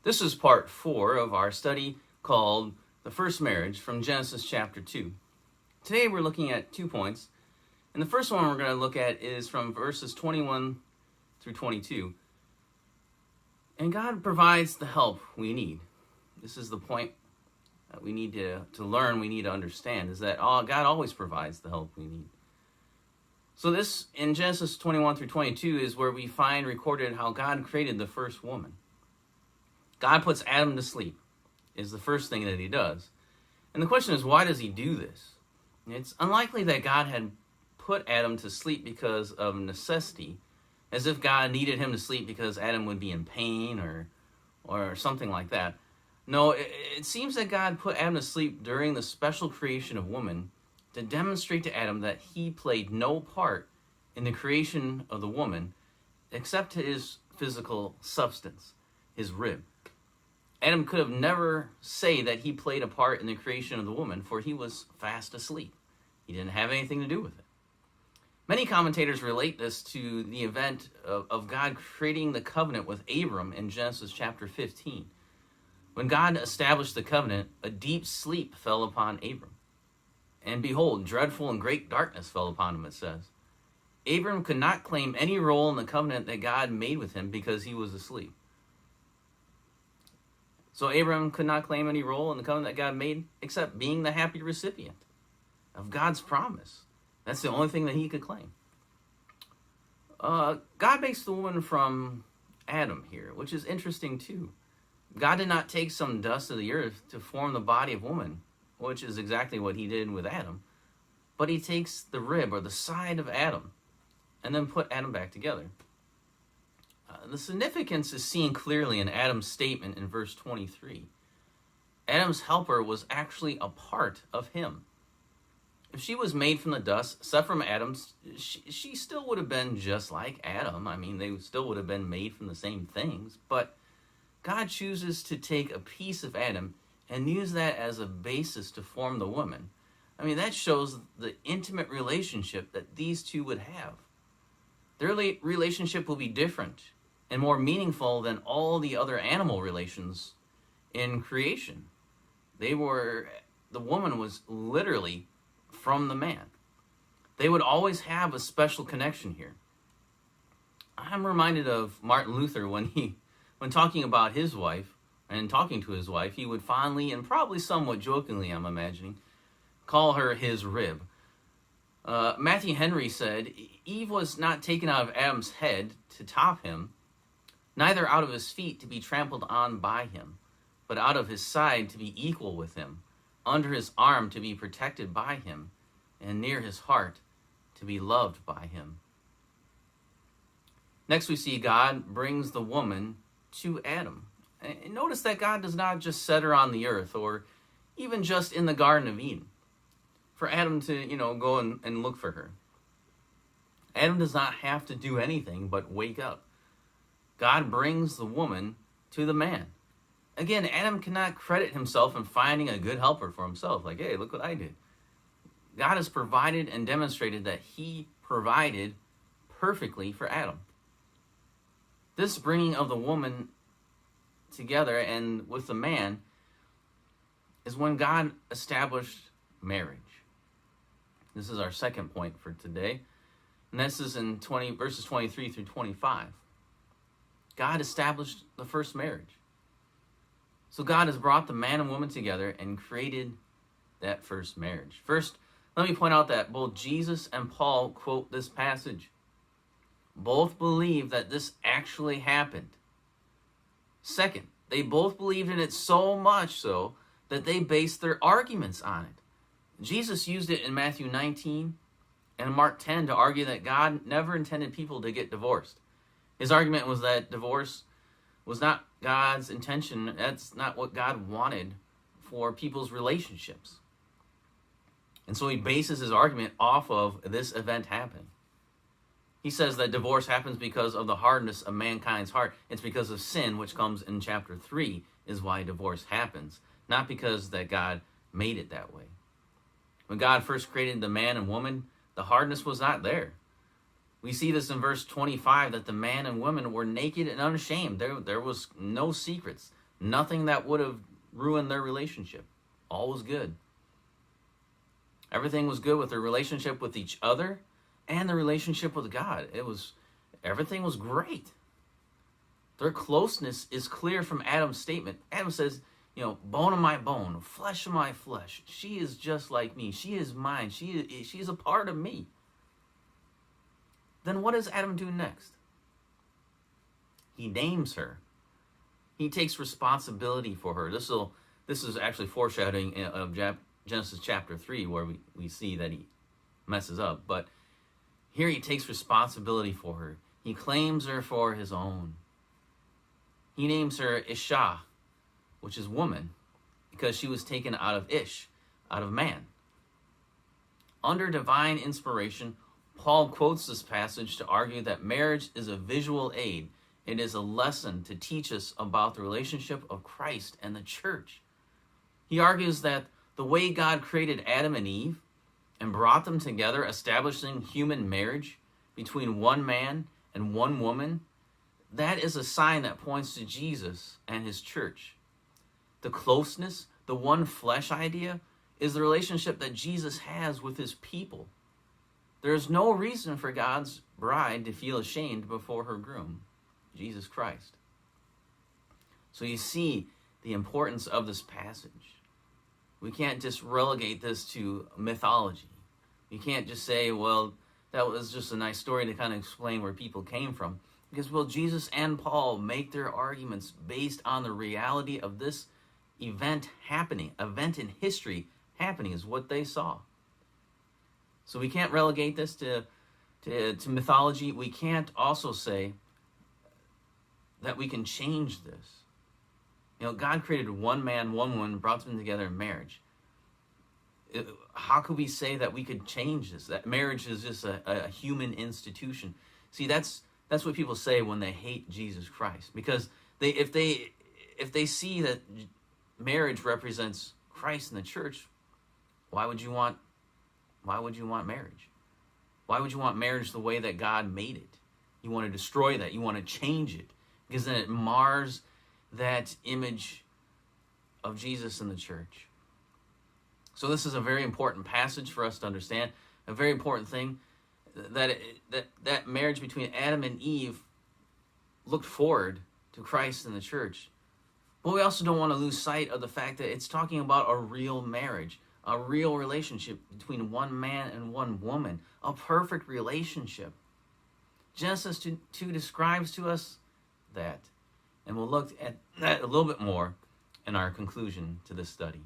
This is part 4 of our study called The First Marriage from Genesis chapter 2. Today we're looking at 2 points, and the first one we're going to look at is from verses 21 through 22. And God provides the help we need. This is the point that we need to learn, we need to understand, is that God always provides the help we need. So this, in Genesis 21 through 22, is where we find recorded how God created the first woman. God puts Adam to sleep, is the first thing that he does. And the question is, why does he do this? It's unlikely that God had put Adam to sleep because of necessity, as if God needed him to sleep because Adam would be in pain or something like that. No, it seems that God put Adam to sleep during the special creation of woman to demonstrate to Adam that he played no part in the creation of the woman except his physical substance, his rib. Adam could have never say that he played a part in the creation of the woman, for he was fast asleep. He didn't have anything to do with it. Many commentators relate this to the event of God creating the covenant with Abram in Genesis chapter 15. When God established the covenant, a deep sleep fell upon Abram. And behold, dreadful and great darkness fell upon him, it says. Abram could not claim any role in the covenant that God made with him because he was asleep. So Abram could not claim any role in the covenant that God made except being the happy recipient of God's promise. That's the only thing that he could claim. God makes the woman from Adam here, which is interesting too. God did not take some dust of the earth to form the body of woman, which is exactly what he did with Adam. But he takes the rib or the side of Adam and then put Adam back together. The significance is seen clearly in Adam's statement in verse 23. Adam's helper was actually a part of him. If she was made from the dust, set from Adam's, she still would have been just like Adam. I mean, they still would have been made from the same things. But God chooses to take a piece of Adam and use that as a basis to form the woman. I mean, that shows the intimate relationship that these two would have. Their relationship will be different and more meaningful than all the other animal relations in creation. The woman was literally from the man. They would always have a special connection here. I'm reminded of Martin Luther when talking about his wife and talking to his wife, he would fondly and probably somewhat jokingly, I'm imagining, call her his rib. Matthew Henry said, Eve was not taken out of Adam's head to top him, neither out of his feet to be trampled on by him, but out of his side to be equal with him, under his arm to be protected by him, and near his heart to be loved by him. Next we see God brings the woman to Adam. And notice that God does not just set her on the earth or even just in the Garden of Eden for Adam to, go and look for her. Adam does not have to do anything but wake up. God brings the woman to the man. Again, Adam cannot credit himself in finding a good helper for himself. Like, hey, look what I did. God has provided and demonstrated that he provided perfectly for Adam. This bringing of the woman together and with the man is when God established marriage. This is our second point for today. And this is in verses 23 through 25. God established the first marriage. So God has brought the man and woman together and created that first marriage. First, let me point out that both Jesus and Paul quote this passage. Both believe that this actually happened. Second, they both believed in it so much so that they based their arguments on it. Jesus used it in Matthew 19 and Mark 10 to argue that God never intended people to get divorced. His argument was that divorce was not God's intention. That's not what God wanted for people's relationships. And so he bases his argument off of this event happening. He says that divorce happens because of the hardness of mankind's heart. It's because of sin, which comes in chapter 3, is why divorce happens. Not because that God made it that way. When God first created the man and woman, the hardness was not there. We see this in verse 25, that the man and woman were naked and unashamed. There was no secrets. Nothing that would have ruined their relationship. All was good. Everything was good with their relationship with each other and the relationship with God. Everything was great. Their closeness is clear from Adam's statement. Adam says, bone of my bone, flesh of my flesh. She is just like me. She is mine. She is a part of me. Then what does Adam do next? He names her. He takes responsibility for her. This is actually foreshadowing of Genesis chapter 3, where we see that he messes up. But here he takes responsibility for her. He claims her for his own. He names her Isha, which is woman, because she was taken out of Ish, out of man. Under divine inspiration, Paul quotes this passage to argue that marriage is a visual aid. It is a lesson to teach us about the relationship of Christ and the church. He argues that the way God created Adam and Eve and brought them together, establishing human marriage between one man and one woman, that is a sign that points to Jesus and his church. The closeness, the one flesh idea, is the relationship that Jesus has with his people. There is no reason for God's bride to feel ashamed before her groom, Jesus Christ. So you see the importance of this passage. We can't just relegate this to mythology. You can't just say, well, that was just a nice story to kind of explain where people came from. Because, Jesus and Paul make their arguments based on the reality of this event in history happening is what they saw. So we can't relegate this to mythology. We can't also say that we can change this. God created one man, one woman, brought them together in marriage. How could we say that we could change this? That marriage is just a human institution. See, that's what people say when they hate Jesus Christ, because if they see that marriage represents Christ and the church, why would you want marriage? Why would you want marriage the way that God made it? You want to destroy that. You want to change it, because then it mars that image of Jesus in the church. So this is a very important passage for us to understand, a very important thing, that marriage between Adam and Eve looked forward to Christ and the church. But we also don't want to lose sight of the fact that it's talking about a real marriage, a real relationship between one man and one woman, a perfect relationship. Genesis 2 describes to us that, and we'll look at that a little bit more in our conclusion to this study.